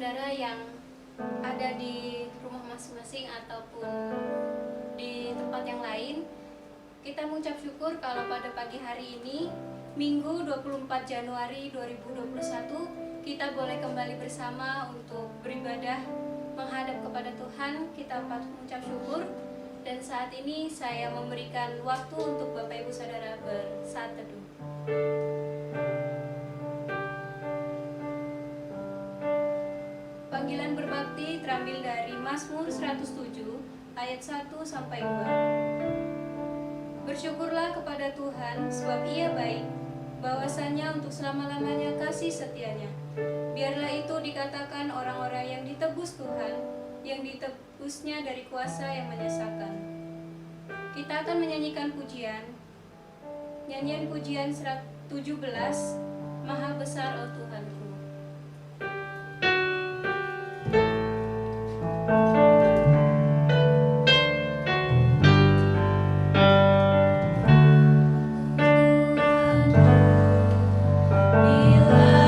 saudara yang ada di rumah masing-masing ataupun di tempat yang lain, kita mengucap syukur kalau pada pagi hari ini, Minggu 24 Januari 2021, kita boleh kembali bersama untuk beribadah menghadap kepada Tuhan. Kita patut mengucap syukur. Dan saat ini saya memberikan waktu untuk Bapak Ibu Saudara bersaat teduh. Panggilan berbakti terambil dari Mazmur 107 ayat 1 sampai 2. Bersyukurlah kepada Tuhan sebab Ia baik, bahwasanya untuk selama-lamanya kasih setianya. Biarlah itu dikatakan orang-orang yang ditebus Tuhan, yang ditebusnya dari kuasa yang menyesakan. Kita akan menyanyikan nyanyian pujian 17, Maha Besar O Tuhanku. Bila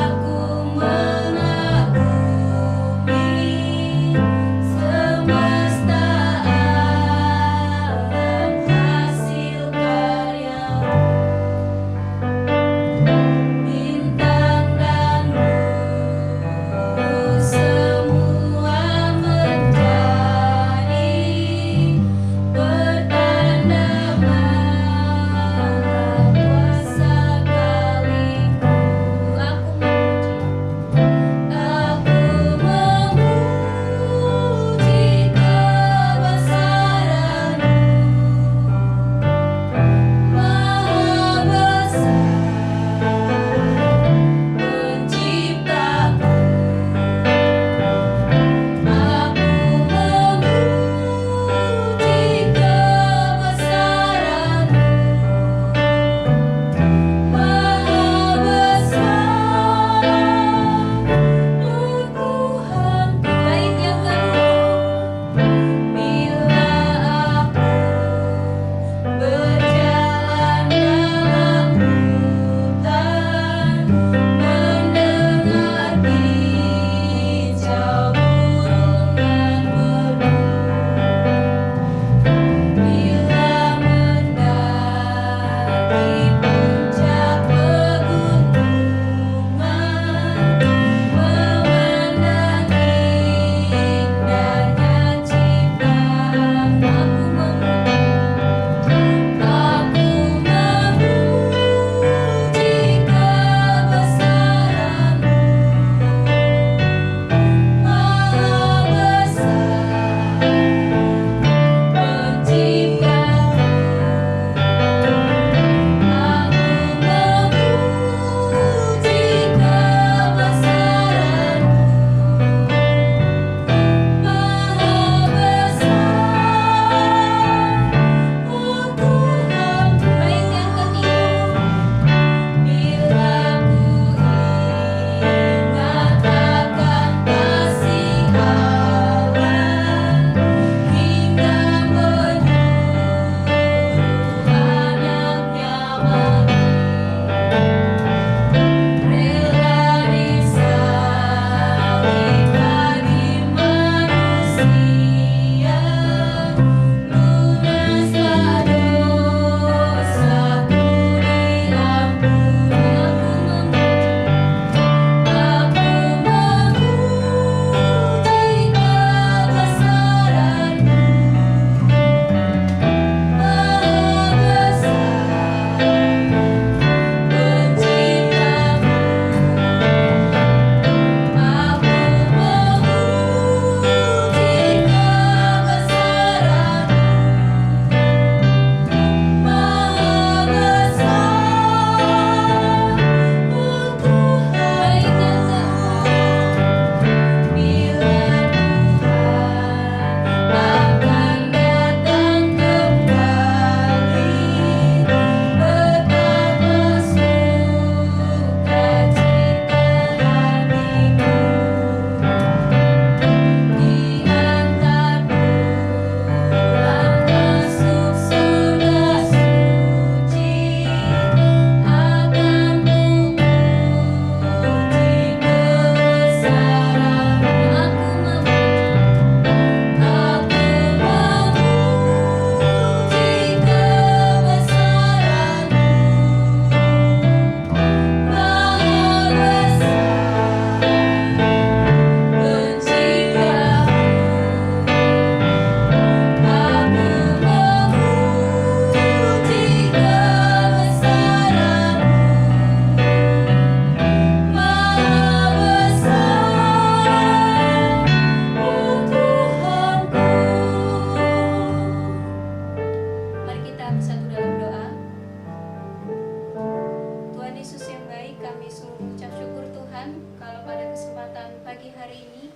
kalau pada kesempatan pagi hari ini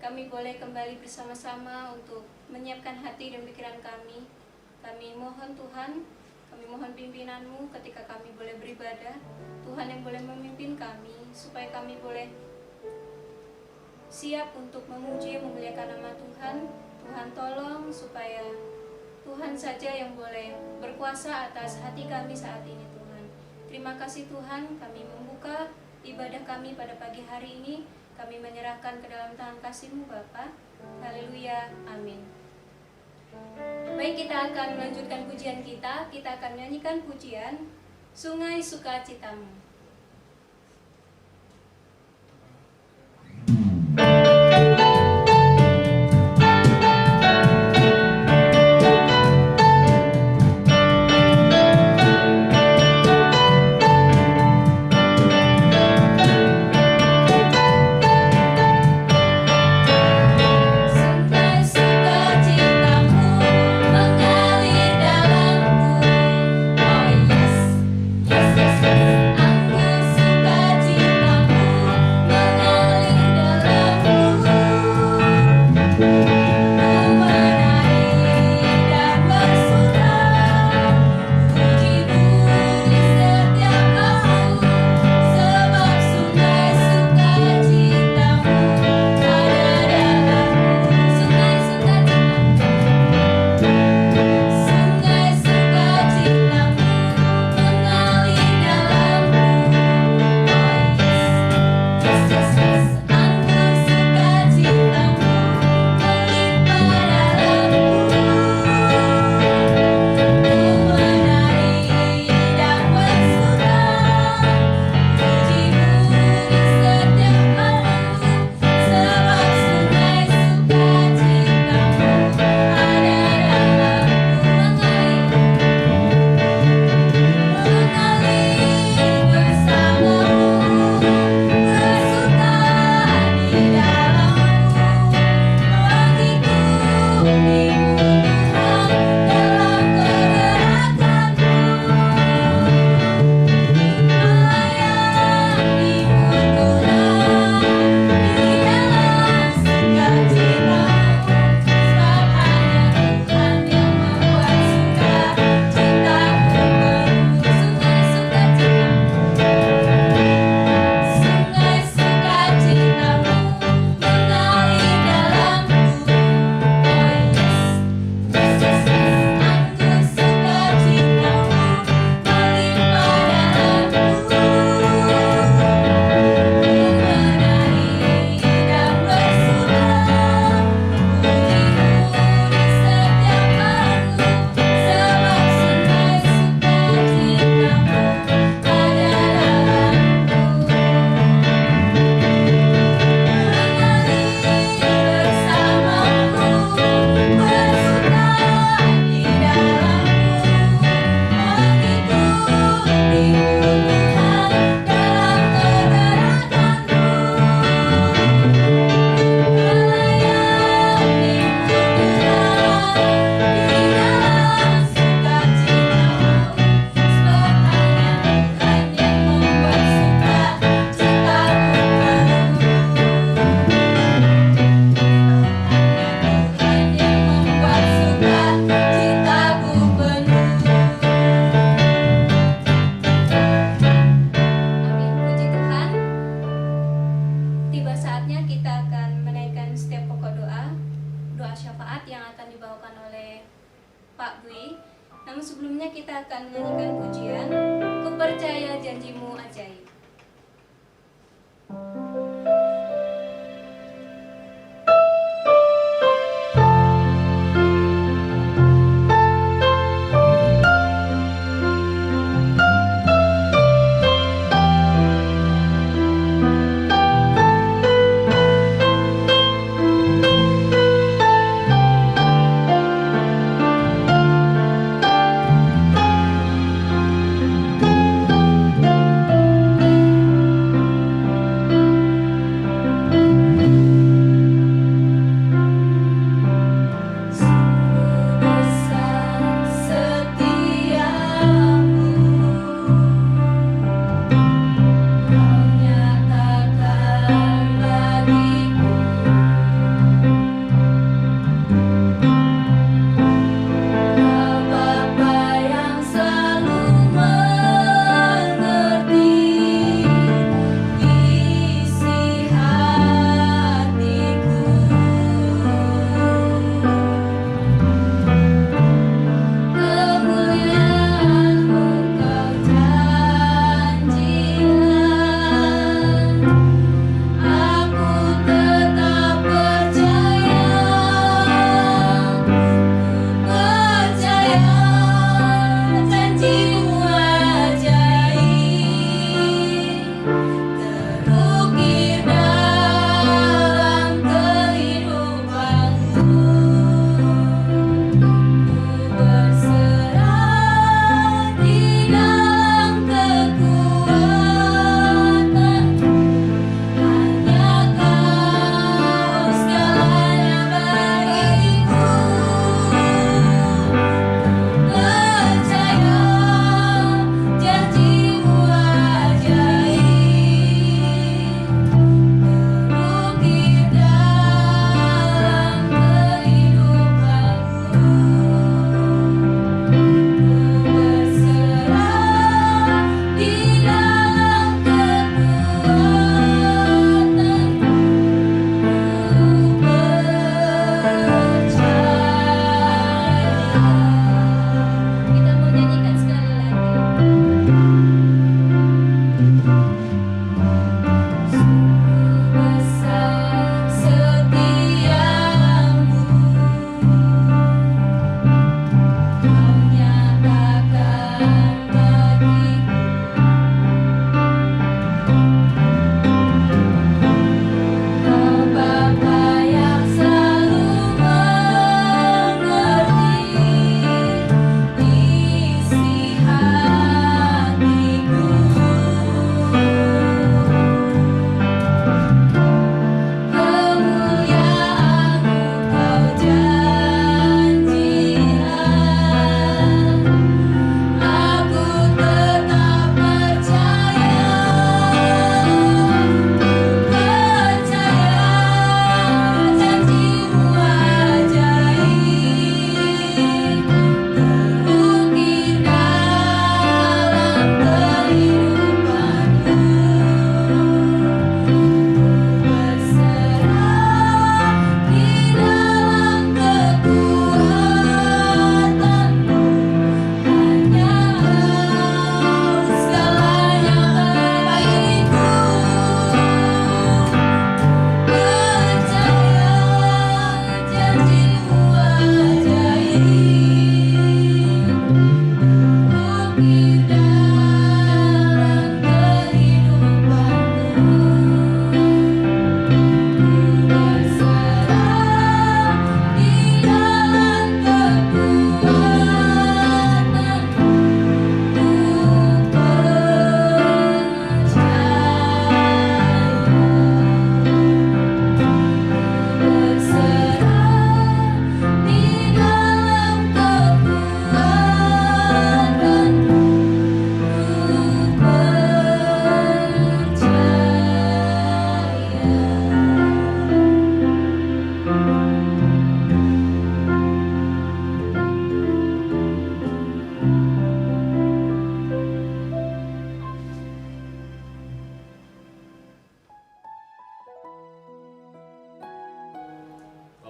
kami boleh kembali bersama-sama untuk menyiapkan hati dan pikiran kami. Kami mohon Tuhan, kami mohon pimpinan-Mu ketika kami boleh beribadah. Tuhan yang boleh memimpin kami supaya kami boleh siap untuk memuji memuliakan nama Tuhan. Tuhan tolong supaya Tuhan saja yang boleh berkuasa atas hati kami saat ini Tuhan. Terima kasih Tuhan, kami membuka ibadah kami pada pagi hari ini. Kami menyerahkan ke dalam tangan kasih-Mu Bapa. Haleluya, amin. Baik, kita akan melanjutkan pujian kita. Kita akan menyanyikan pujian Sungai Sukacitamu.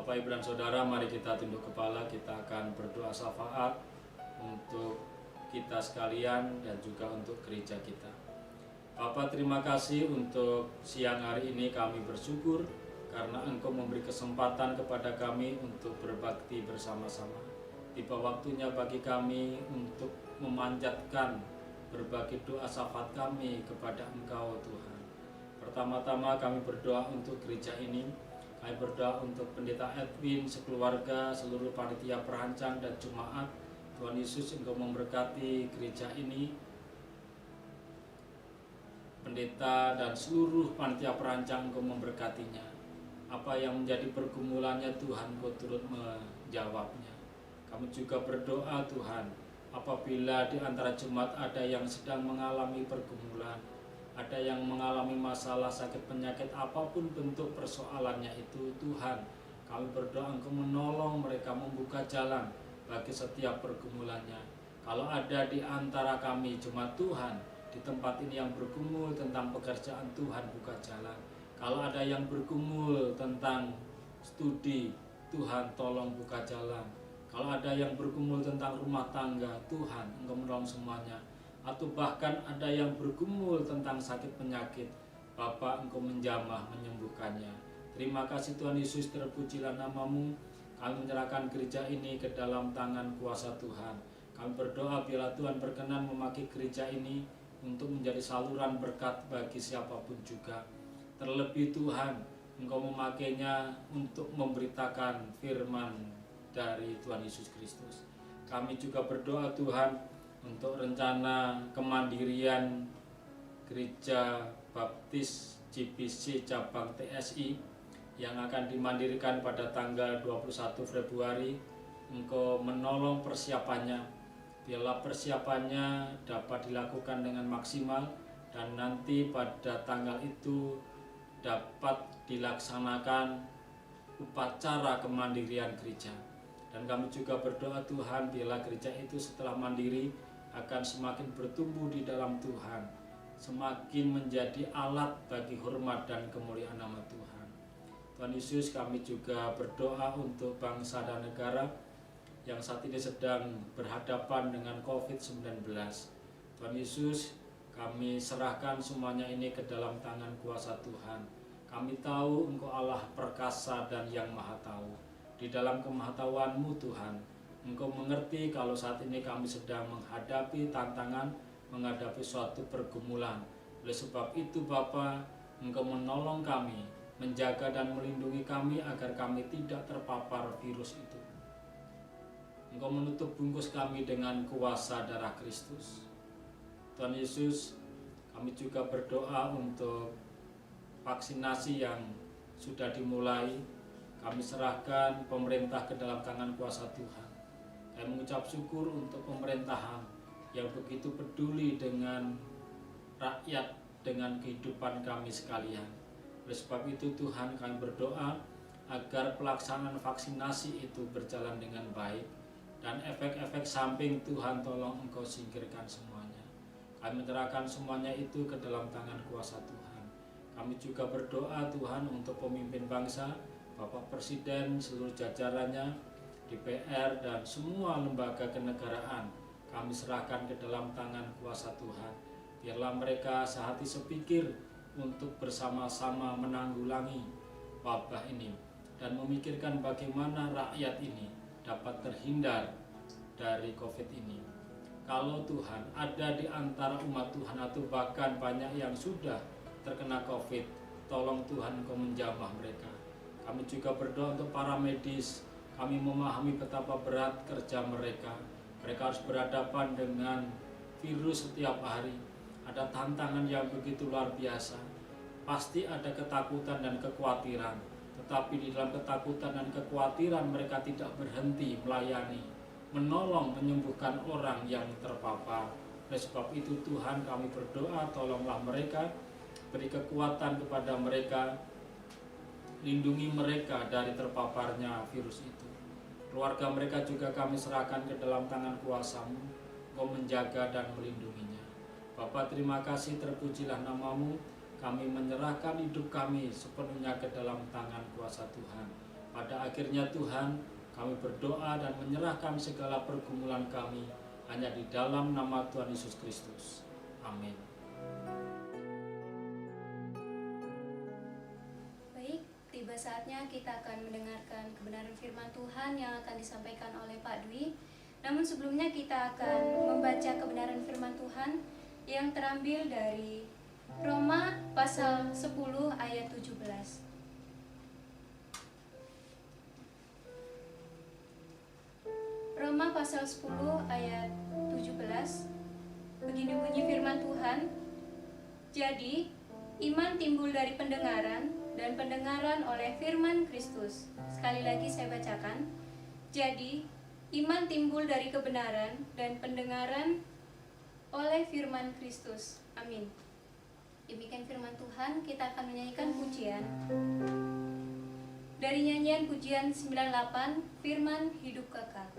Bapak, Ibu, dan Saudara, mari kita tunduk kepala, kita akan berdoa syafaat untuk kita sekalian dan juga untuk gereja kita. Bapak, terima kasih untuk siang hari ini. Kami bersyukur karena Engkau memberi kesempatan kepada kami untuk berbakti bersama-sama. Tiba waktunya bagi kami untuk memanjatkan berbagai doa syafaat kami kepada Engkau, Tuhan. Pertama-tama kami berdoa untuk gereja ini. Kami berdoa untuk Pendeta Edwin, sekeluarga, seluruh panitia perancang dan jemaat. Tuhan Yesus, Engkau memberkati gereja ini, pendeta dan seluruh panitia perancang, Engkau memberkatinya. Apa yang menjadi pergumulannya Tuhan, Engkau turut menjawabnya. Kami juga berdoa Tuhan, apabila di antara jemaat ada yang sedang mengalami pergumulan, ada yang mengalami masalah sakit penyakit apapun bentuk persoalannya itu, Tuhan, kami berdoa Engkau menolong mereka, membuka jalan bagi setiap pergumulannya. Kalau ada di antara kami jemaat Tuhan di tempat ini yang bergumul tentang pekerjaan, Tuhan buka jalan. Kalau ada yang bergumul tentang studi, Tuhan tolong buka jalan. Kalau ada yang bergumul tentang rumah tangga, Tuhan Engkau menolong semuanya. Atau bahkan ada yang bergumul tentang sakit penyakit, Bapa, Engkau menjamah menyembuhkannya. Terima kasih Tuhan Yesus, terpujilah nama-Mu. Kami menyerahkan gereja ini ke dalam tangan kuasa Tuhan. Kami berdoa biarlah Tuhan berkenan memakai gereja ini untuk menjadi saluran berkat bagi siapapun juga. Terlebih Tuhan, Engkau memakainya untuk memberitakan firman dari Tuhan Yesus Kristus. Kami juga berdoa Tuhan untuk rencana kemandirian Gereja Baptis GBC cabang TSI yang akan dimandirikan pada tanggal 21 Februari. Engkau menolong persiapannya, biarlah persiapannya dapat dilakukan dengan maksimal dan nanti pada tanggal itu dapat dilaksanakan upacara kemandirian gereja. Dan kami juga berdoa Tuhan, biarlah gereja itu setelah mandiri akan semakin bertumbuh di dalam Tuhan, semakin menjadi alat bagi hormat dan kemuliaan nama Tuhan. Tuhan Yesus, kami juga berdoa untuk bangsa dan negara yang saat ini sedang berhadapan dengan COVID-19. Tuhan Yesus, kami serahkan semuanya ini ke dalam tangan kuasa Tuhan. Kami tahu Engkau Allah perkasa dan yang maha tahu. Di dalam kemahatauan-Mu Tuhan, Engkau mengerti kalau saat ini kami sedang menghadapi tantangan, menghadapi suatu pergumulan. Oleh sebab itu Bapa, Engkau menolong kami, menjaga dan melindungi kami agar kami tidak terpapar virus itu. Engkau menutup bungkus kami dengan kuasa darah Kristus. Tuhan Yesus, kami juga berdoa untuk vaksinasi yang sudah dimulai. Kami serahkan pemerintah ke dalam tangan kuasa Tuhan. Kami mengucap syukur untuk pemerintahan yang begitu peduli dengan rakyat, dengan kehidupan kami sekalian. Oleh sebab itu Tuhan, kami berdoa agar pelaksanaan vaksinasi itu berjalan dengan baik, dan efek-efek samping Tuhan tolong Engkau singkirkan semuanya. Kami menyerahkan semuanya itu ke dalam tangan kuasa Tuhan. Kami juga berdoa Tuhan untuk pemimpin bangsa, Bapak Presiden, seluruh jajarannya, DPR dan semua lembaga kenegaraan. Kami serahkan ke dalam tangan kuasa Tuhan. Biarlah mereka sehati sepikir untuk bersama-sama menanggulangi wabah ini dan memikirkan bagaimana rakyat ini dapat terhindar dari COVID ini. Kalau Tuhan ada di antara umat Tuhan atau bahkan banyak yang sudah terkena COVID, tolong Tuhan Engkau menjamah mereka. Kami juga berdoa untuk para medis. Kami memahami betapa berat kerja mereka. Mereka harus berhadapan dengan virus setiap hari. Ada tantangan yang begitu luar biasa. Pasti ada ketakutan dan kekhawatiran. Tetapi di dalam ketakutan dan kekhawatiran mereka tidak berhenti melayani, menolong, menyembuhkan orang yang terpapar. Oleh sebab itu Tuhan, kami berdoa, tolonglah mereka, beri kekuatan kepada mereka, lindungi mereka dari terpaparnya virus itu. Keluarga mereka juga kami serahkan ke dalam tangan kuasa-Mu. Engkau menjaga dan melindunginya. Bapa, terima kasih, terpujilah nama-Mu. Kami menyerahkan hidup kami sepenuhnya ke dalam tangan kuasa Tuhan. Pada akhirnya Tuhan, kami berdoa dan menyerahkan segala pergumulan kami hanya di dalam nama Tuhan Yesus Kristus. Amin. Baik, tiba saatnya kita akan mendengarkan kebenaran firman Tuhan yang akan disampaikan oleh Pak Dwi. Namun sebelumnya kita akan membaca kebenaran firman Tuhan yang terambil dari Roma pasal 10 ayat 17. Roma pasal 10 ayat 17. Begini bunyi firman Tuhan. Jadi, iman timbul dari pendengaran dan pendengaran oleh firman Kristus. Sekali lagi saya bacakan. Jadi, iman timbul dari kebenaran dan pendengaran oleh firman Kristus. Amin. Demikian firman Tuhan, kita akan menyanyikan pujian. Dari nyanyian pujian 98, firman hidup kekal.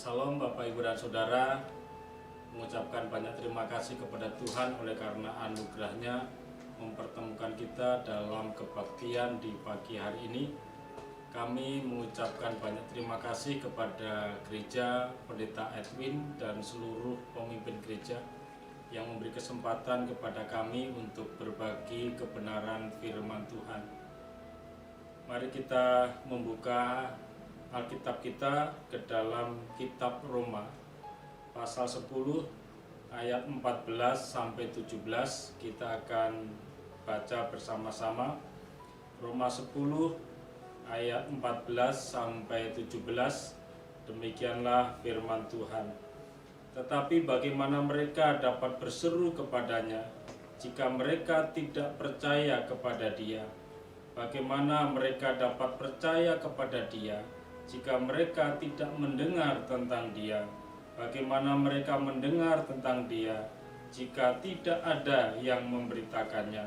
Salam Bapak Ibu dan Saudara, mengucapkan banyak terima kasih kepada Tuhan oleh karena anugerahnya mempertemukan kita dalam kebaktian di pagi hari ini. Kami mengucapkan banyak terima kasih kepada gereja, Pendeta Edwin dan seluruh pemimpin gereja yang memberi kesempatan kepada kami untuk berbagi kebenaran firman Tuhan. Mari kita membuka Alkitab kita ke dalam kitab Roma pasal 10 ayat 14 sampai 17. Kita akan baca bersama-sama Roma 10 ayat 14 sampai 17. Demikianlah firman Tuhan. Tetapi bagaimana mereka dapat berseru kepadanya jika mereka tidak percaya kepada Dia? Bagaimana mereka dapat percaya kepada Dia jika mereka tidak mendengar tentang Dia? Bagaimana mereka mendengar tentang Dia jika tidak ada yang memberitakannya?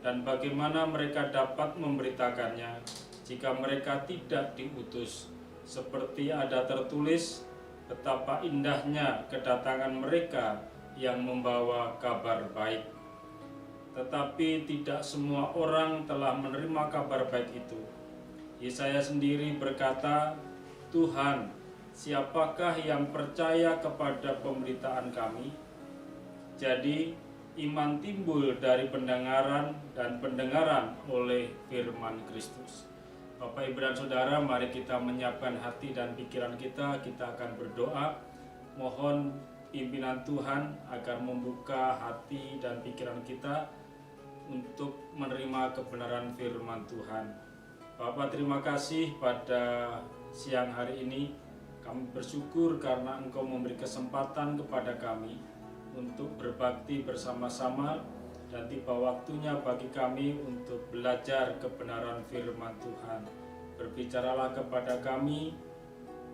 Dan bagaimana mereka dapat memberitakannya jika mereka tidak diutus? Seperti ada tertulis, betapa indahnya kedatangan mereka yang membawa kabar baik. Tetapi tidak semua orang telah menerima kabar baik itu. Yesaya sendiri berkata, Tuhan, siapakah yang percaya kepada pemberitaan kami? Jadi iman timbul dari pendengaran dan pendengaran oleh firman Kristus. Bapak, Ibu, dan Saudara, mari kita menyiapkan hati dan pikiran kita. Kita akan berdoa, mohon pimpinan Tuhan agar membuka hati dan pikiran kita untuk menerima kebenaran firman Tuhan. Bapak, terima kasih pada siang hari ini. Kami bersyukur karena Engkau memberi kesempatan kepada kami untuk berbakti bersama-sama, dan tiba waktunya bagi kami untuk belajar kebenaran firman Tuhan. Berbicaralah kepada kami,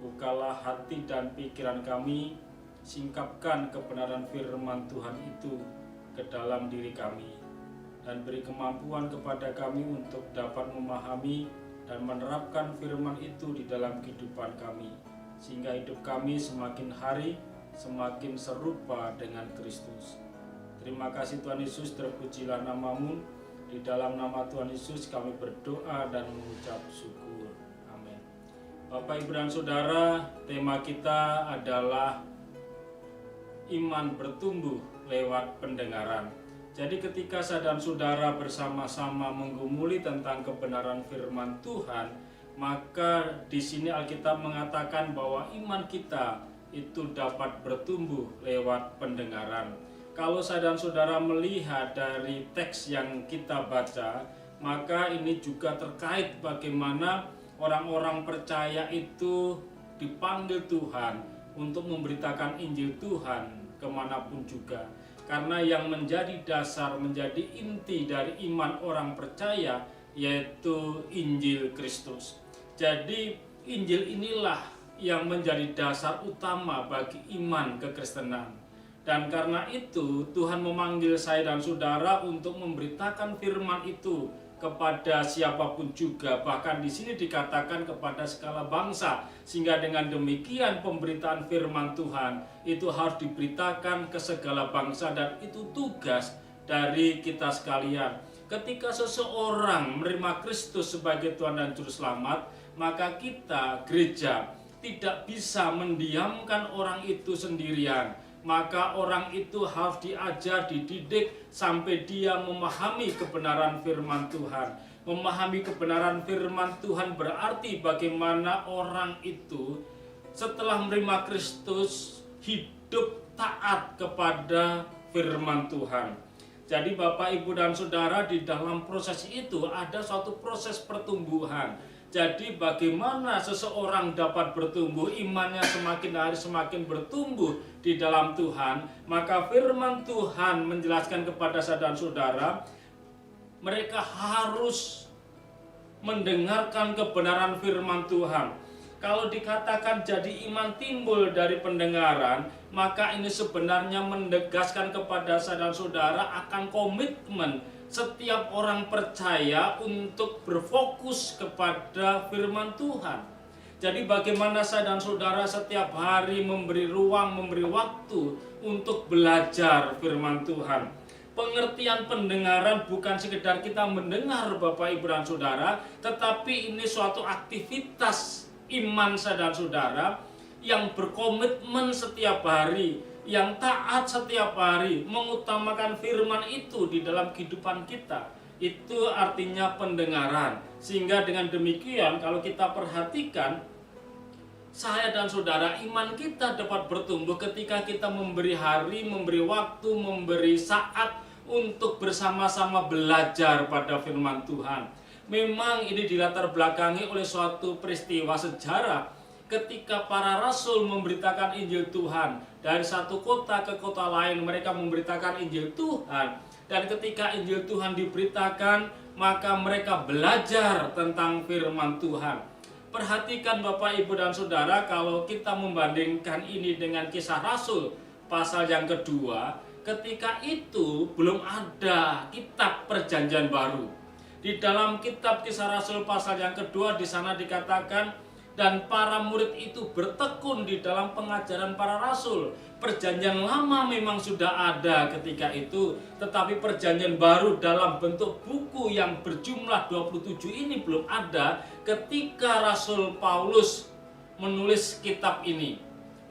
bukalah hati dan pikiran kami, singkapkan kebenaran firman Tuhan itu ke dalam diri kami, dan beri kemampuan kepada kami untuk dapat memahami dan menerapkan firman itu di dalam kehidupan kami, sehingga hidup kami semakin hari semakin serupa dengan Kristus. Terima kasih Tuhan Yesus, terpujilah nama-Mu. Di dalam nama Tuhan Yesus kami berdoa dan mengucap syukur. Amin. Bapak, Ibu, dan Saudara, tema kita adalah iman bertumbuh lewat pendengaran. Jadi ketika saya dan saudara bersama-sama menggumuli tentang kebenaran firman Tuhan, maka di sini Alkitab mengatakan bahwa iman kita itu dapat bertumbuh lewat pendengaran. Kalau saya dan saudara melihat dari teks yang kita baca, maka ini juga terkait bagaimana orang-orang percaya itu dipanggil Tuhan untuk memberitakan Injil Tuhan kemanapun juga. Karena yang menjadi dasar, menjadi inti dari iman orang percaya yaitu Injil Kristus. Jadi Injil inilah yang menjadi dasar utama bagi iman kekristenan. Dan karena itu Tuhan memanggil saya dan saudara untuk memberitakan firman itu kepada siapapun juga, bahkan di sini dikatakan kepada segala bangsa, sehingga dengan demikian pemberitaan firman Tuhan itu harus diberitakan ke segala bangsa, dan itu tugas dari kita sekalian. Ketika seseorang menerima Kristus sebagai Tuhan dan Juru Selamat, maka kita gereja tidak bisa mendiamkan orang itu sendirian. Maka orang itu harus diajar, dididik sampai dia memahami kebenaran firman Tuhan. Memahami kebenaran firman Tuhan berarti bagaimana orang itu setelah menerima Kristus hidup taat kepada firman Tuhan. Jadi Bapak, Ibu, dan Saudara, di dalam proses itu ada suatu proses pertumbuhan. Jadi bagaimana seseorang dapat bertumbuh, imannya semakin hari semakin bertumbuh di dalam Tuhan, maka firman Tuhan menjelaskan kepada saya dan saudara, mereka harus mendengarkan kebenaran firman Tuhan. Kalau dikatakan jadi iman timbul dari pendengaran, maka ini sebenarnya menegaskan kepada saya dan saudara akan komitmen setiap orang percaya untuk berfokus kepada firman Tuhan. Jadi bagaimana saya dan saudara setiap hari memberi ruang, memberi waktu untuk belajar firman Tuhan. Pengertian pendengaran bukan sekedar kita mendengar Bapak, Ibu, dan Saudara, tetapi ini suatu aktivitas iman saya dan saudara yang berkomitmen setiap hari, yang taat setiap hari, mengutamakan firman itu di dalam kehidupan kita. itu artinya pendengaran. Sehingga dengan demikian kalau kita perhatikan, saya dan saudara, iman kita dapat bertumbuh ketika kita memberi hari, memberi waktu, memberi saat untuk bersama-sama belajar pada firman Tuhan. Memang ini dilatar belakangi oleh suatu peristiwa sejarah ketika para rasul memberitakan Injil Tuhan. Dari satu kota ke kota lain mereka memberitakan Injil Tuhan. Dan ketika Injil Tuhan diberitakan, maka mereka belajar tentang firman Tuhan. Perhatikan Bapak, Ibu, dan Saudara, kalau kita membandingkan ini dengan Kisah Rasul pasal yang kedua, ketika itu belum ada kitab Perjanjian Baru. Di dalam kitab Kisah Rasul pasal yang kedua, di sana dikatakan, dan para murid itu bertekun di dalam pengajaran para rasul. Perjanjian lama memang sudah ada ketika itu, tetapi perjanjian baru dalam bentuk buku yang berjumlah 27 ini belum ada ketika Rasul Paulus menulis kitab ini.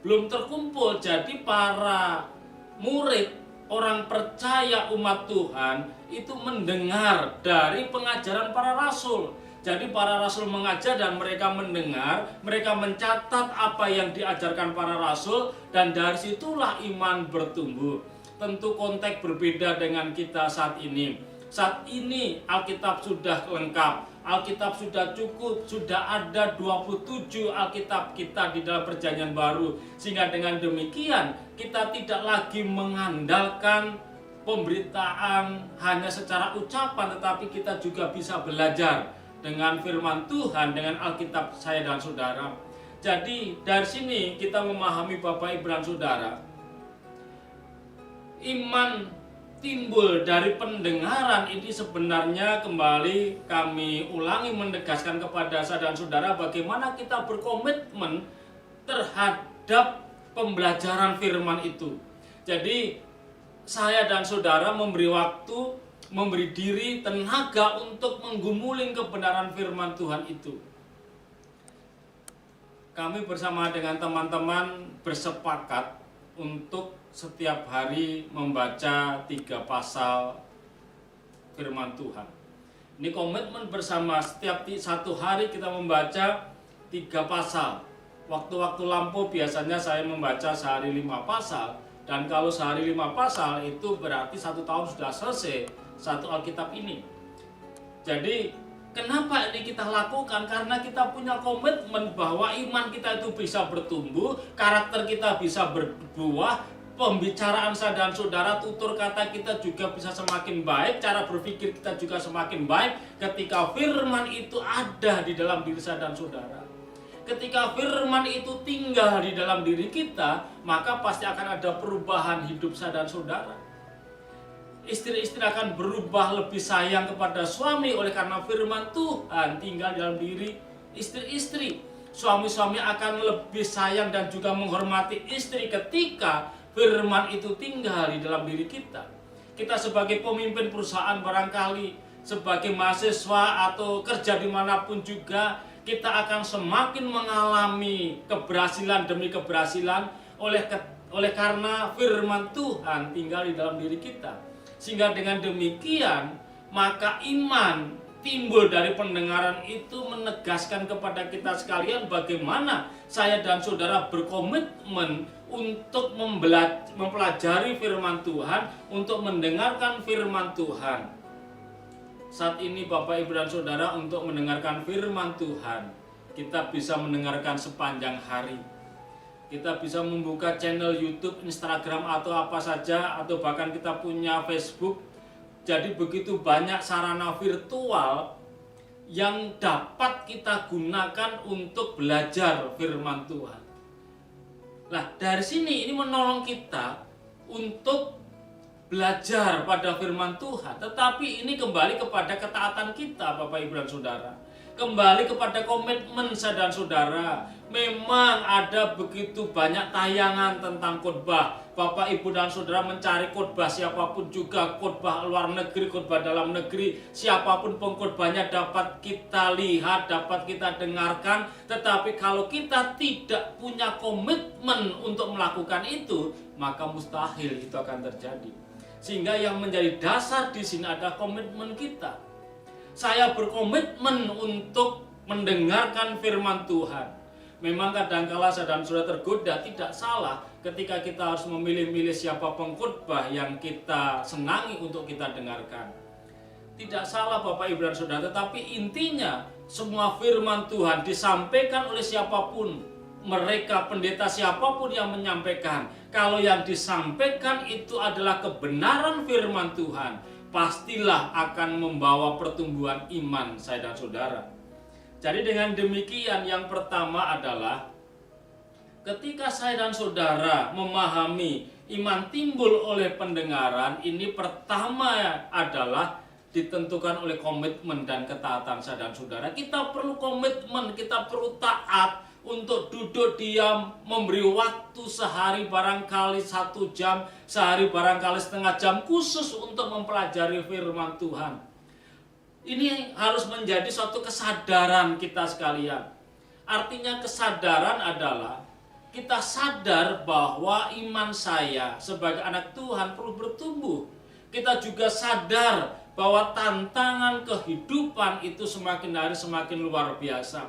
Belum terkumpul, jadi para murid, orang percaya umat Tuhan itu mendengar dari pengajaran para rasul. Jadi para rasul mengajar dan mereka mendengar, mereka mencatat apa yang diajarkan para rasul, dan dari situlah iman bertumbuh. Tentu konteks berbeda dengan kita saat ini. Saat ini Alkitab sudah lengkap, Alkitab sudah cukup, sudah ada 27 Alkitab kita di dalam Perjanjian Baru. Sehingga dengan demikian kita tidak lagi mengandalkan pemberitaan hanya secara ucapan, tetapi kita juga bisa belajar dengan firman Tuhan, dengan Alkitab saya dan saudara. Jadi dari sini kita memahami Bapak, Ibu, dan Saudara, iman timbul dari pendengaran ini sebenarnya kembali kami ulangi menegaskan kepada saya dan saudara bagaimana kita berkomitmen terhadap pembelajaran firman itu. Jadi saya dan saudara memberi waktu, memberi diri, tenaga untuk menggumuling kebenaran firman Tuhan itu. Kami bersama dengan teman-teman bersepakat untuk setiap hari membaca 3 pasal firman Tuhan. Ini komitmen bersama, setiap satu hari kita membaca 3 pasal. Waktu-waktu lampau biasanya saya membaca sehari 5 pasal. Dan kalau sehari 5 pasal itu berarti 1 tahun sudah selesai satu Alkitab ini. Jadi kenapa ini kita lakukan? Karena kita punya komitmen bahwa iman kita itu bisa bertumbuh, karakter kita bisa berbuah, pembicaraan saya dan saudara, tutur kata kita juga bisa semakin baik, cara berpikir kita juga semakin baik ketika firman itu ada di dalam diri saya dan saudara. Ketika firman itu tinggal di dalam diri kita, maka pasti akan ada perubahan hidup saya dan saudara. Istri-istri akan berubah lebih sayang kepada suami oleh karena firman Tuhan tinggal dalam diri istri-istri. Suami-suami akan lebih sayang dan juga menghormati istri ketika firman itu tinggal di dalam diri kita. Kita sebagai pemimpin perusahaan barangkali, sebagai mahasiswa atau kerja dimanapun juga, kita akan semakin mengalami keberhasilan demi keberhasilan oleh karena firman Tuhan tinggal di dalam diri kita. Sehingga dengan demikian maka iman timbul dari pendengaran itu menegaskan kepada kita sekalian bagaimana saya dan saudara berkomitmen untuk mempelajari firman Tuhan, untuk mendengarkan firman Tuhan. Saat ini Bapak, Ibu, dan Saudara, untuk mendengarkan firman Tuhan kita bisa mendengarkan sepanjang hari. Kita bisa membuka channel YouTube, Instagram, atau apa saja, atau bahkan kita punya Facebook. Jadi begitu banyak sarana virtual yang dapat kita gunakan untuk belajar firman Tuhan. Nah, dari sini ini menolong kita untuk belajar pada firman Tuhan. Tetapi ini kembali kepada ketaatan kita, Bapak, Ibu, dan Saudara. Kembali kepada komitmen saya dan saudara. Memang ada begitu banyak tayangan tentang khotbah. Bapak, Ibu, dan saudara mencari khotbah siapapun juga, khotbah luar negeri, khotbah dalam negeri, siapapun pengkhotbahnya dapat kita lihat, dapat kita dengarkan. Tetapi kalau kita tidak punya komitmen untuk melakukan itu, maka mustahil itu akan terjadi. Sehingga yang menjadi dasar di sini adalah komitmen kita. Saya berkomitmen untuk mendengarkan firman Tuhan. Memang kadangkala saya dan saudara tergoda, tidak salah ketika kita harus memilih-milih siapa pengkhotbah yang kita senangi untuk kita dengarkan. Tidak salah Bapak Ibu dan Saudara, tetapi intinya semua firman Tuhan disampaikan oleh siapapun, mereka pendeta siapapun yang menyampaikan. Kalau yang disampaikan itu adalah kebenaran firman Tuhan, pastilah akan membawa pertumbuhan iman saya dan saudara. Jadi dengan demikian, yang pertama adalah ketika saya dan saudara memahami iman timbul oleh pendengaran, ini pertama adalah ditentukan oleh komitmen dan ketaatan saya dan saudara. Kita perlu komitmen, kita perlu taat untuk duduk diam, memberi waktu sehari barangkali 1 jam, sehari barangkali setengah jam khusus untuk mempelajari firman Tuhan. Ini harus menjadi suatu kesadaran kita sekalian. Artinya kesadaran adalah kita sadar bahwa iman saya sebagai anak Tuhan perlu bertumbuh. Kita juga sadar bahwa tantangan kehidupan itu semakin hari semakin luar biasa.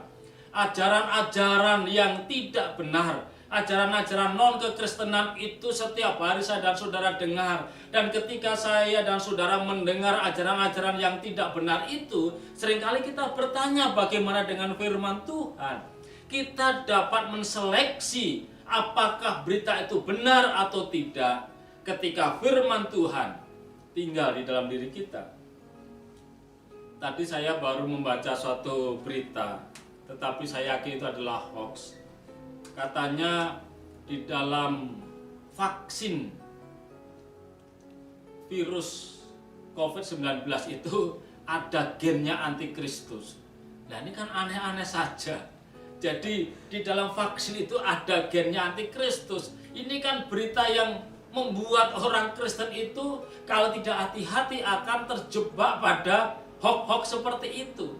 Ajaran-ajaran yang tidak benar, ajaran-ajaran non-kekristenan itu setiap hari saya dan saudara dengar. Dan ketika saya dan saudara mendengar ajaran-ajaran yang tidak benar itu, seringkali kita bertanya bagaimana dengan firman Tuhan. Kita dapat menseleksi apakah berita itu benar atau tidak ketika firman Tuhan tinggal di dalam diri kita. Tadi saya baru membaca suatu berita, tetapi saya yakin itu adalah hoax. Katanya di dalam vaksin virus COVID-19 itu ada gennya antikristus. Nah ini kan aneh-aneh saja. Jadi di dalam vaksin itu ada gennya antikristus. Ini kan berita yang membuat orang Kristen itu kalau tidak hati-hati akan terjebak pada hoax-hoax seperti itu.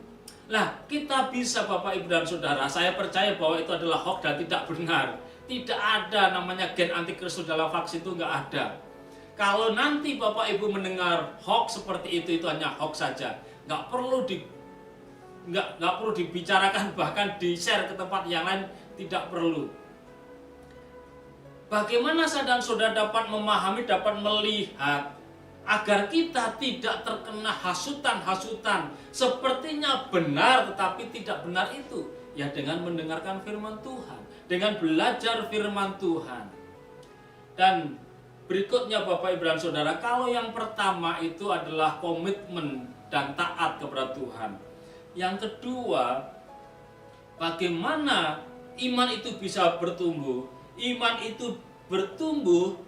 Nah, kita bisa Bapak Ibu dan Saudara, saya percaya bahwa itu adalah hoax dan tidak benar. Tidak ada namanya gen antikristus dalam vaksin, itu nggak ada. Kalau nanti Bapak Ibu mendengar hoax seperti itu hanya hoax saja. Nggak perlu dibicarakan, bahkan di-share ke tempat yang lain, tidak perlu. Bagaimana saya dan saudara dapat memahami, dapat melihat agar kita tidak terkena hasutan-hasutan sepertinya benar tetapi tidak benar itu? Ya dengan mendengarkan firman Tuhan, dengan belajar firman Tuhan. Dan berikutnya Bapak Ibu dan Saudara, kalau yang pertama itu adalah komitmen dan taat kepada Tuhan. Yang kedua, bagaimana iman itu bisa bertumbuh? Iman itu bertumbuh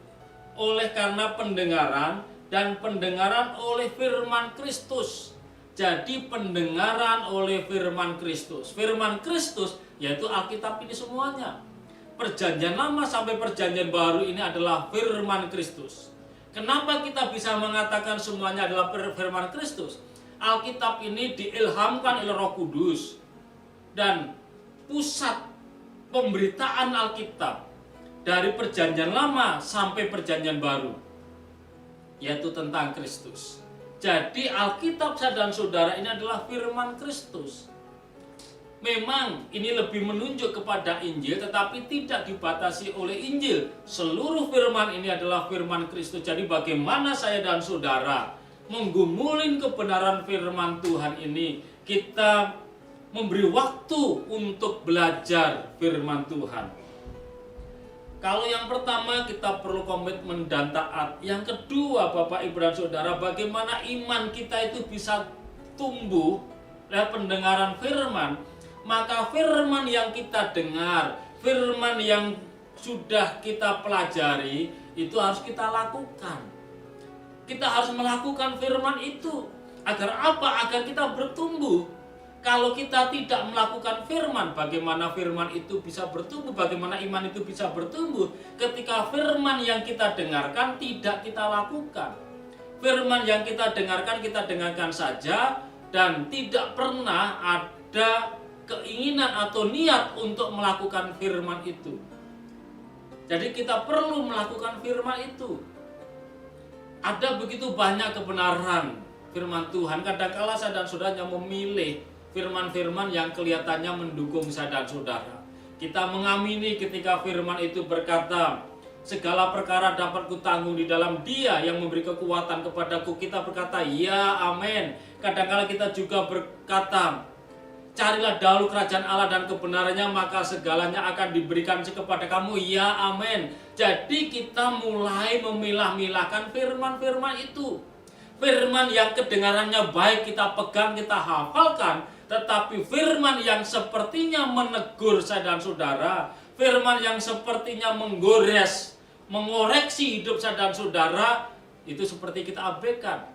oleh karena pendengaran, dan pendengaran oleh firman Kristus. Jadi pendengaran oleh firman Kristus. Firman Kristus yaitu Alkitab ini semuanya. Perjanjian lama sampai perjanjian baru ini adalah firman Kristus. Kenapa kita bisa mengatakan semuanya adalah firman Kristus? Alkitab ini diilhamkan oleh Roh Kudus. Dan pusat pemberitaan Alkitab dari perjanjian lama sampai perjanjian baru yaitu tentang Kristus. Jadi Alkitab saya dan saudara ini adalah firman Kristus. Memang ini lebih menunjuk kepada Injil, tetapi tidak dibatasi oleh Injil. Seluruh firman ini adalah firman Kristus. Jadi bagaimana saya dan saudara menggumulin kebenaran firman Tuhan ini? Kita memberi waktu untuk belajar firman Tuhan. Kalau yang pertama kita perlu komitmen dan taat. Yang kedua Bapak Ibu dan Saudara, bagaimana iman kita itu bisa tumbuh lewat pendengaran firman. Maka firman yang kita dengar, firman yang sudah kita pelajari, itu harus kita lakukan. Kita harus melakukan firman itu. Agar apa? Agar kita bertumbuh. Kalau kita tidak melakukan firman, bagaimana firman itu bisa bertumbuh? Bagaimana iman itu bisa bertumbuh? Ketika firman yang kita dengarkan tidak kita lakukan. Firman yang kita dengarkan saja dan tidak pernah ada keinginan atau niat untuk melakukan firman itu. Jadi kita perlu melakukan firman itu. Ada begitu banyak kebenaran firman Tuhan. Kadangkala saya dan saudara hanya memilih firman-firman yang kelihatannya mendukung saya dan saudara. Kita mengamini ketika firman itu berkata, segala perkara dapat kutanggung di dalam Dia yang memberi kekuatan kepadaku. Kita berkata, ya amin. Kadangkala kita juga berkata, carilah dahulu kerajaan Allah dan kebenarannya, maka segalanya akan diberikan kepada kamu. Ya amin. Jadi kita mulai memilah-milahkan firman-firman itu. Firman yang kedengarannya baik kita pegang, kita hafalkan. Tetapi firman yang sepertinya menegur saya dan saudara, firman yang sepertinya menggores, mengoreksi hidup saya dan saudara, itu seperti kita abaikan.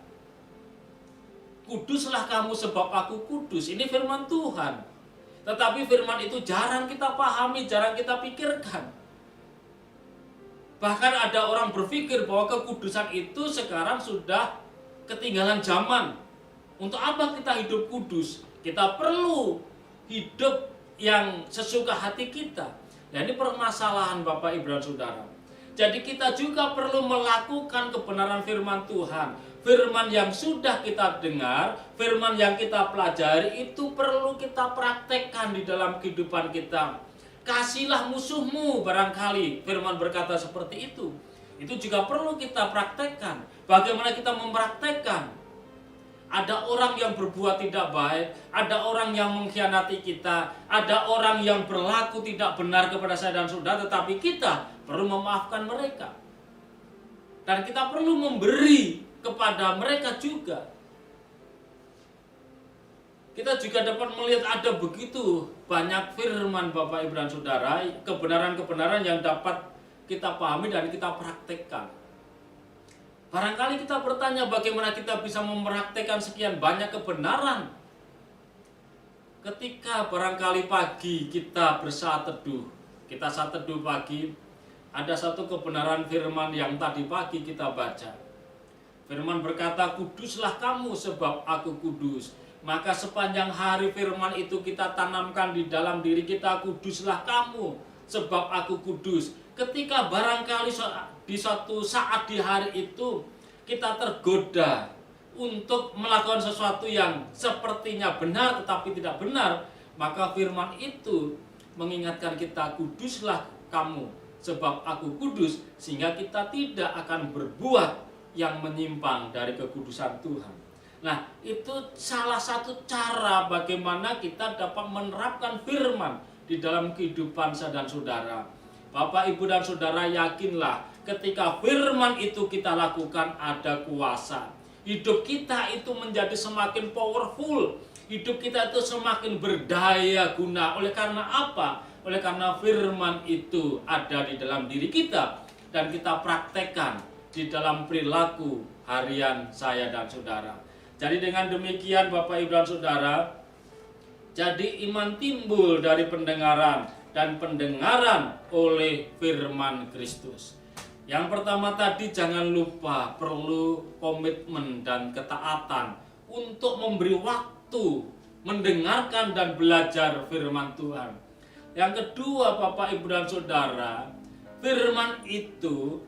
Kuduslah kamu sebab aku kudus. Ini firman Tuhan. Tetapi firman itu jarang kita pahami, jarang kita pikirkan. Bahkan ada orang berpikir bahwa kekudusan itu sekarang sudah ketinggalan zaman. Untuk apa kita hidup kudus? Kita perlu hidup yang sesuka hati kita. Nah, ini permasalahan Bapak Ibu dan Saudara. Jadi kita juga perlu melakukan kebenaran firman Tuhan. Firman yang sudah kita dengar, firman yang kita pelajari itu perlu kita praktekkan di dalam kehidupan kita. Kasihlah musuhmu, barangkali firman berkata seperti itu. Itu juga perlu kita praktekkan. Bagaimana kita mempraktekkan? Ada orang yang berbuat tidak baik, ada orang yang mengkhianati kita, ada orang yang berlaku tidak benar kepada saya dan saudara, tetapi kita perlu memaafkan mereka. Dan kita perlu memberi kepada mereka juga. Kita juga dapat melihat ada begitu banyak firman Bapak Ibu dan Saudara, kebenaran-kebenaran yang dapat kita pahami dan kita praktekkan. Barangkali kita bertanya bagaimana kita bisa mempraktekkan sekian banyak kebenaran. Ketika barangkali pagi kita bersaat teduh, kita saat teduh pagi, ada satu kebenaran firman yang tadi pagi kita baca. Firman berkata, kuduslah kamu sebab aku kudus. Maka sepanjang hari firman itu kita tanamkan di dalam diri kita, kuduslah kamu sebab aku kudus. Ketika barangkali di suatu saat di hari itu kita tergoda untuk melakukan sesuatu yang sepertinya benar tetapi tidak benar, maka firman itu mengingatkan kita, kuduslah kamu sebab aku kudus, sehingga kita tidak akan berbuat yang menyimpang dari kekudusan Tuhan. Nah, itu salah satu cara bagaimana kita dapat menerapkan firman di dalam kehidupan saya dan saudara. Bapak, Ibu, dan Saudara, yakinlah ketika firman itu kita lakukan ada kuasa. Hidup kita itu menjadi semakin powerful. Hidup kita itu semakin berdaya guna. Oleh karena apa? Oleh karena firman itu ada di dalam diri kita dan kita praktekkan di dalam perilaku harian saya dan saudara. Jadi dengan demikian Bapak, Ibu, dan Saudara, jadi iman timbul dari pendengaran dan pendengaran oleh firman Kristus. Yang pertama tadi, jangan lupa perlu komitmen dan ketaatan untuk memberi waktu mendengarkan dan belajar firman Tuhan. Yang kedua Bapak, Ibu, dan Saudara, firman itu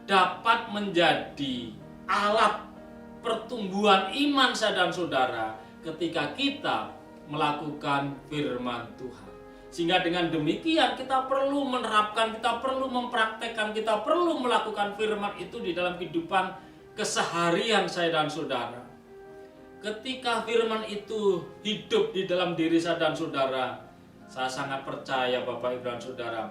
dapat menjadi alat pertumbuhan iman saya dan saudara ketika kita melakukan firman Tuhan. Sehingga dengan demikian kita perlu menerapkan, kita perlu mempraktekkan, kita perlu melakukan firman itu di dalam kehidupan keseharian saya dan saudara. Ketika firman itu hidup di dalam diri saya dan saudara, saya sangat percaya Bapak, Ibu, dan Saudara,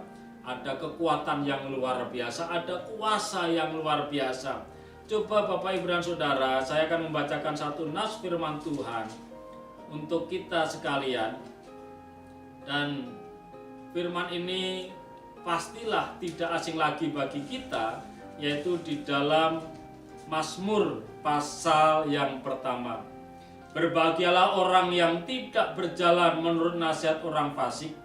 ada kekuatan yang luar biasa, ada kuasa yang luar biasa. Coba Bapak, Ibu, dan Saudara, saya akan membacakan satu nas firman Tuhan untuk kita sekalian. Dan firman ini pastilah tidak asing lagi bagi kita, yaitu di dalam Mazmur pasal yang pertama. Berbahagialah orang yang tidak berjalan menurut nasihat orang fasik,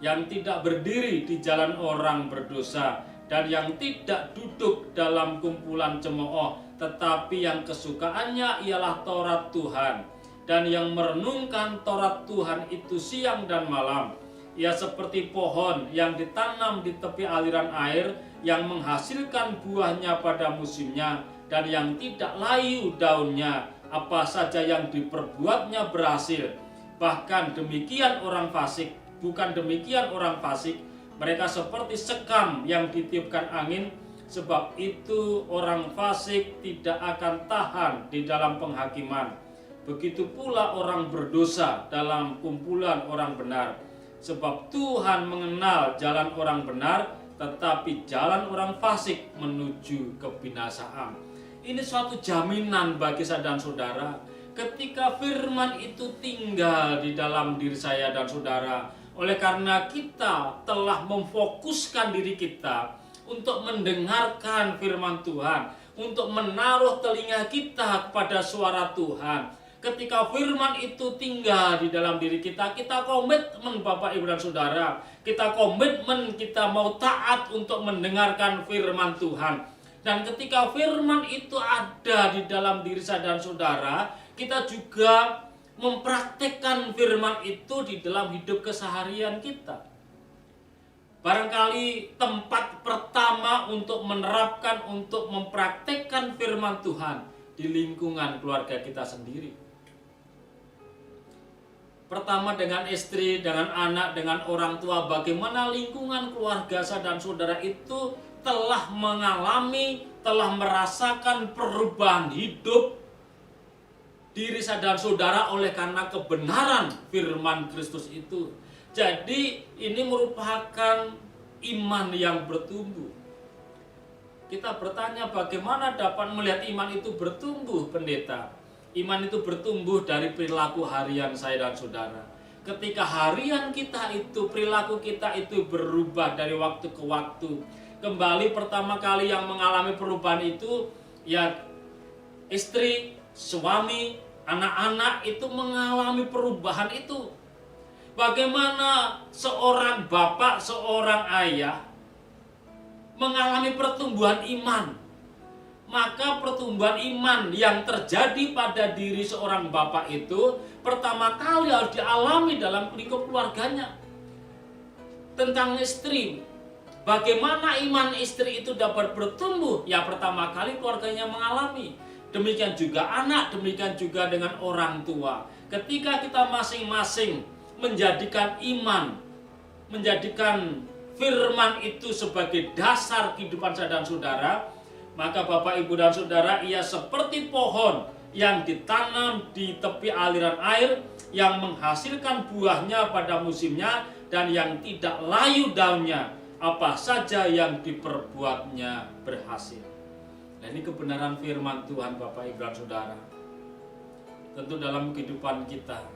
yang tidak berdiri di jalan orang berdosa, dan yang tidak duduk dalam kumpulan cemooh, tetapi yang kesukaannya ialah Taurat Tuhan, dan yang merenungkan Taurat Tuhan itu siang dan malam. Ia seperti pohon yang ditanam di tepi aliran air, yang menghasilkan buahnya pada musimnya, dan yang tidak layu daunnya, apa saja yang diperbuatnya berhasil. Bahkan demikian orang fasik, bukan demikian orang fasik, mereka seperti sekam yang ditiupkan angin. Sebab itu orang fasik tidak akan tahan di dalam penghakiman. Begitu pula orang berdosa dalam kumpulan orang benar. Sebab Tuhan mengenal jalan orang benar, tetapi jalan orang fasik menuju kebinasaan. Ini suatu jaminan bagi saya dan saudara. Ketika firman itu tinggal di dalam diri saya dan saudara, oleh karena kita telah memfokuskan diri kita untuk mendengarkan firman Tuhan, untuk menaruh telinga kita kepada suara Tuhan. Ketika firman itu tinggal di dalam diri kita, kita komitmen Bapak Ibu dan Saudara, kita komitmen kita mau taat untuk mendengarkan firman Tuhan. Dan ketika firman itu ada di dalam diri saya dan saudara, kita juga mempraktekkan firman itu di dalam hidup keseharian kita. Barangkali tempat pertama untuk menerapkan, untuk mempraktekkan firman Tuhan di lingkungan keluarga kita sendiri. Pertama dengan istri, dengan anak, dengan orang tua, bagaimana lingkungan keluarga saya dan saudara itu telah mengalami, telah merasakan perubahan hidup diri saya dan saudara oleh karena kebenaran firman Kristus itu. Jadi ini merupakan iman yang bertumbuh. Kita bertanya bagaimana dapat melihat iman itu bertumbuh, pendeta? Iman itu bertumbuh dari perilaku harian saya dan saudara. Ketika harian kita itu, perilaku kita itu berubah dari waktu ke waktu. Kembali pertama kali yang mengalami perubahan itu, ya istri, suami, anak-anak itu mengalami perubahan itu. Bagaimana seorang bapak, seorang ayah mengalami pertumbuhan iman. Maka pertumbuhan iman yang terjadi pada diri seorang bapak itu pertama kali harus dialami dalam lingkup keluarganya. Tentang istri, bagaimana iman istri itu dapat bertumbuh? Ya pertama kali keluarganya mengalami. Demikian juga anak, demikian juga dengan orang tua. Ketika kita masing-masing menjadikan iman, menjadikan firman itu sebagai dasar kehidupan saya dan saudara, maka Bapak, Ibu, dan Saudara, ia seperti pohon yang ditanam di tepi aliran air, yang menghasilkan buahnya pada musimnya, dan yang tidak layu daunnya, apa saja yang diperbuatnya berhasil. Nah, ini kebenaran firman Tuhan Bapak, Ibu, dan Saudara. Tentu dalam kehidupan kita,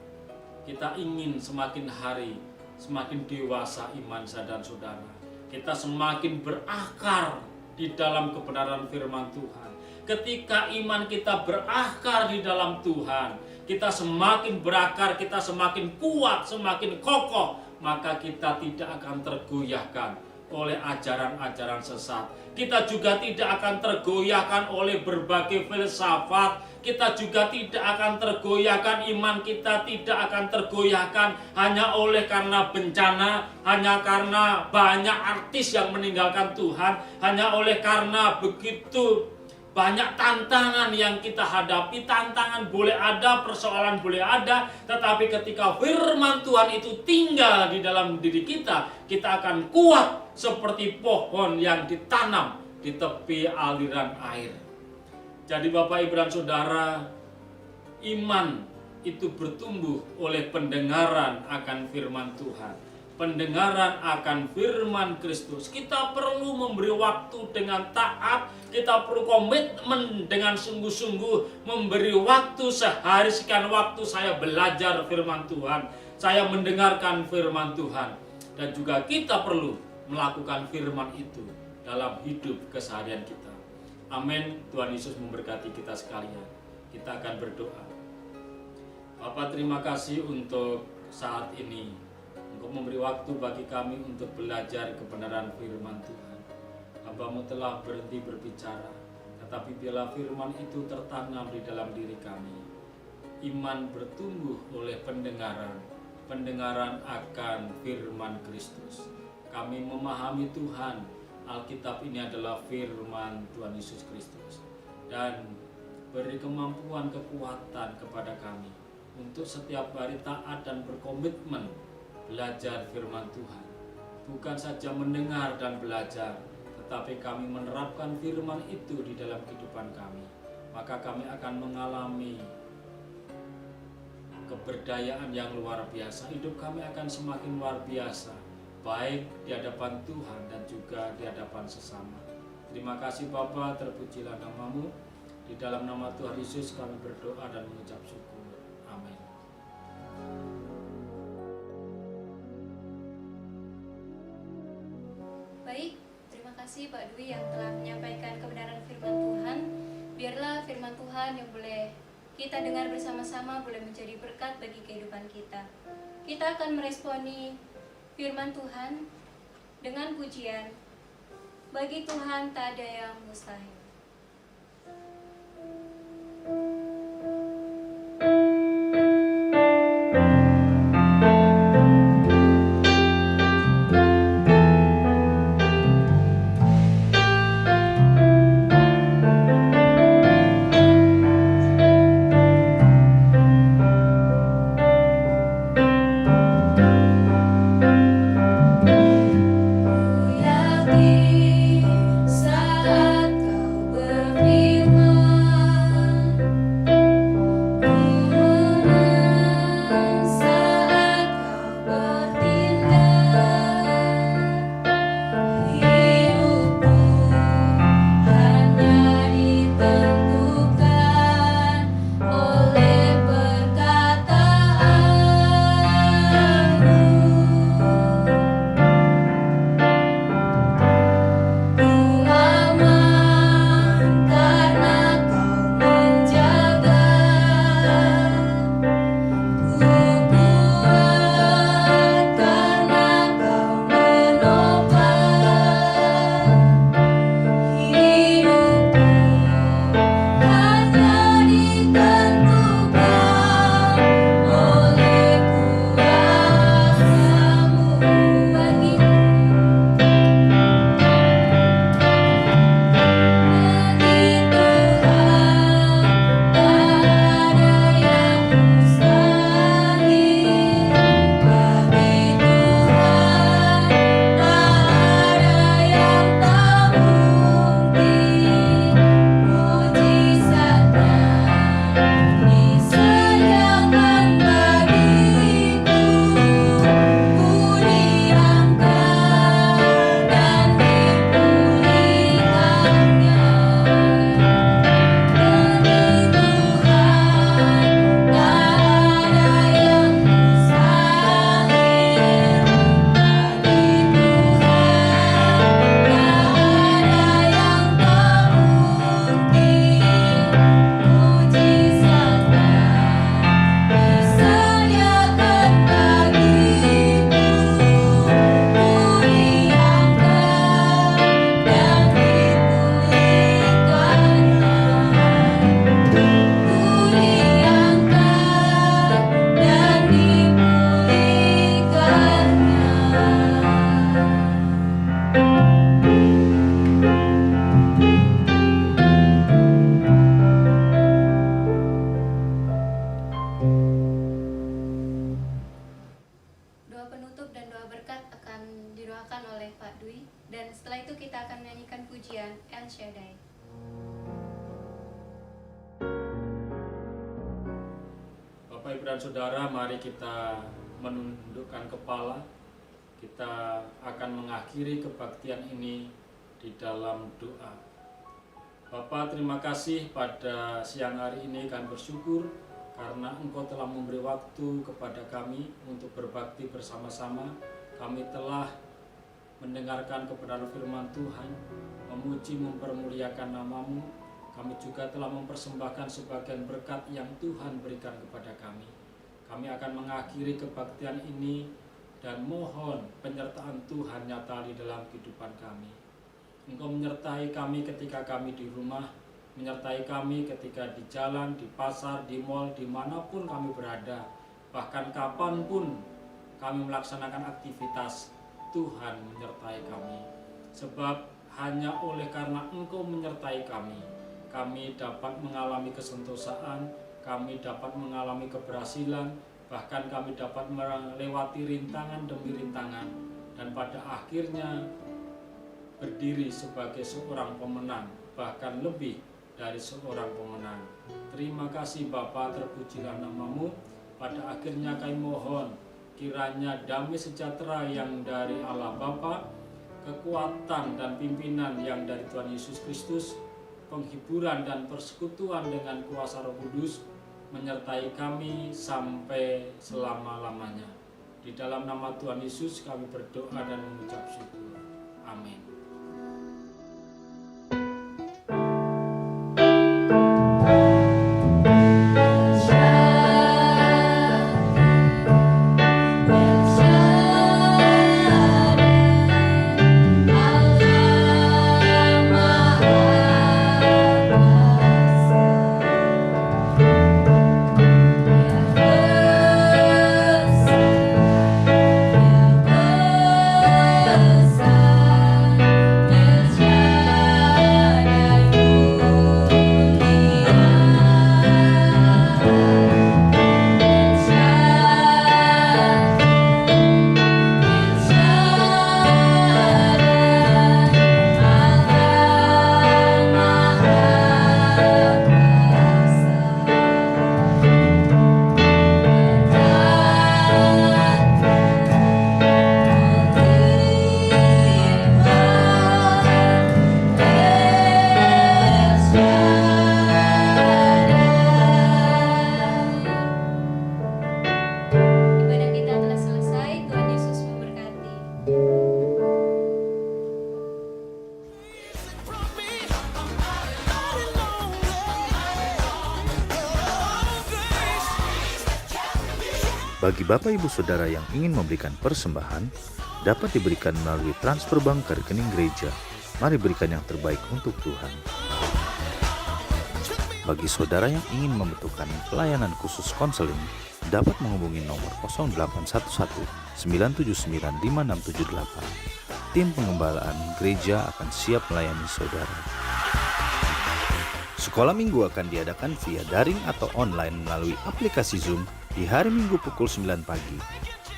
kita ingin semakin hari, semakin dewasa iman saya dan saudara. Kita semakin berakar di dalam kebenaran firman Tuhan. Ketika iman kita berakar di dalam Tuhan, kita semakin berakar, kita semakin kuat, semakin kokoh, maka kita tidak akan tergoyahkan oleh ajaran-ajaran sesat. Kita juga tidak akan tergoyahkan oleh berbagai filsafat. Kita juga tidak akan tergoyahkan, iman kita tidak akan tergoyahkan hanya oleh karena bencana, hanya karena banyak artis yang meninggalkan Tuhan, hanya oleh karena begitu banyak tantangan yang kita hadapi. Tantangan boleh ada, persoalan boleh ada, tetapi ketika firman Tuhan itu tinggal di dalam diri kita, kita akan kuat seperti pohon yang ditanam di tepi aliran air. Jadi Bapak, Ibu, dan Saudara, iman itu bertumbuh oleh pendengaran akan firman Tuhan, pendengaran akan firman Kristus. Kita perlu memberi waktu dengan taat, kita perlu komitmen dengan sungguh-sungguh, memberi waktu sehari sekian waktu saya belajar firman Tuhan, saya mendengarkan firman Tuhan, dan juga kita perlu melakukan firman itu dalam hidup keseharian kita. Amin. Tuhan Yesus memberkati kita sekalian. Kita akan berdoa. Bapak, terima kasih untuk saat ini, Engkau memberi waktu bagi kami untuk belajar kebenaran firman Tuhan. Hamba-Mu telah berhenti berbicara, tetapi bila firman itu tertanam di dalam diri kami, iman bertumbuh oleh pendengaran, pendengaran akan firman Kristus. Kami memahami Tuhan, Alkitab ini adalah firman Tuhan Yesus Kristus. dan beri kemampuan kekuatan kepada kami untuk setiap hari taat dan berkomitmen belajar firman Tuhan. Bukan saja mendengar dan belajar, tetapi kami menerapkan firman itu di dalam kehidupan kami. Maka kami akan mengalami keberdayaan yang luar biasa. Hidup kami akan semakin luar biasa, baik di hadapan Tuhan dan juga di hadapan sesama. Terima kasih Bapa, terpujilah nama-Mu. Di dalam nama Tuhan Yesus kami berdoa dan mengucap syukur. Amin. Baik, terima kasih Pak Dwi yang telah menyampaikan kebenaran firman Tuhan. Biarlah firman Tuhan yang boleh kita dengar bersama-sama boleh menjadi berkat bagi kehidupan kita. Kita akan meresponi firman Tuhan dengan pujian, bagi Tuhan tak ada yang mustahil. Saat kau berfirman pujian El Shaddai. Bapak, Ibu, dan Saudara, mari kita menundukkan kepala. Kita akan mengakhiri kebaktian ini di dalam doa. Bapak, terima kasih pada siang hari ini kami bersyukur karena Engkau telah memberi waktu kepada kami untuk berbakti bersama-sama. Kami telah mendengarkan kebenaran firman Tuhan, memuji mempermuliakan nama-Mu. Kami juga telah mempersembahkan sebagian berkat yang Tuhan berikan kepada kami. Kami akan mengakhiri kebaktian ini dan mohon penyertaan Tuhan nyata di dalam kehidupan kami. Engkau menyertai kami ketika kami di rumah, menyertai kami ketika di jalan, di pasar, di mal, dimanapun kami berada. Bahkan kapanpun kami melaksanakan aktivitas, Tuhan menyertai kami. Sebab hanya oleh karena Engkau menyertai kami, kami dapat mengalami kesentosaan, kami dapat mengalami keberhasilan, bahkan kami dapat melewati rintangan demi rintangan, dan pada akhirnya berdiri sebagai seorang pemenang, bahkan lebih dari seorang pemenang. Terima kasih Bapa, terpujilah namamu. Pada akhirnya kami mohon kiranya damai sejahtera yang dari Allah Bapa, kekuatan dan pimpinan yang dari Tuhan Yesus Kristus, penghiburan dan persekutuan dengan kuasa Roh Kudus menyertai kami sampai selama-lamanya. Di dalam nama Tuhan Yesus kami berdoa dan mengucap syukur. Amin. Ibadah kita telah selesai. Tuhan Yesus memberkati. Bagi Bapak Ibu Saudara yang ingin memberikan persembahan, dapat diberikan melalui transfer bank ke rekening gereja. Mari berikan yang terbaik untuk Tuhan. Bagi saudara yang ingin membutuhkan pelayanan khusus konseling, dapat menghubungi nomor 0811 979 5678. Tim pengembalaan gereja akan siap melayani saudara. Sekolah minggu akan diadakan via daring atau online melalui aplikasi Zoom di hari Minggu pukul 9 pagi.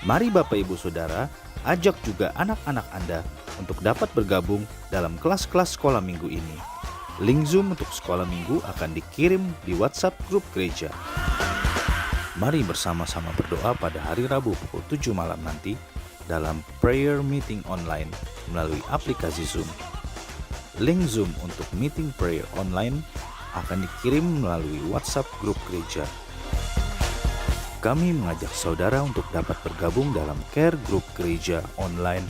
Mari Bapak Ibu Saudara, ajak juga anak-anak Anda untuk dapat bergabung dalam kelas-kelas sekolah minggu ini. Link Zoom untuk sekolah minggu akan dikirim di WhatsApp grup gereja. Mari bersama-sama berdoa pada hari Rabu pukul 7 malam nanti dalam prayer meeting online melalui aplikasi Zoom. Link Zoom untuk meeting prayer online akan dikirim melalui WhatsApp grup gereja. Kami mengajak saudara untuk dapat bergabung dalam care group gereja online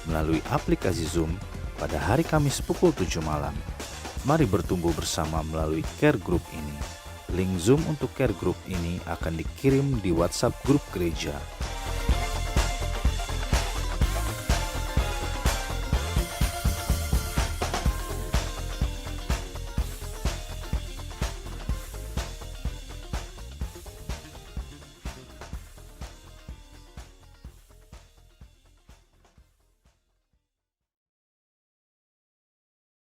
melalui aplikasi Zoom pada hari Kamis pukul 7 malam. Mari bertumbuh bersama melalui care group ini. Link Zoom untuk care group ini akan dikirim di WhatsApp grup gereja.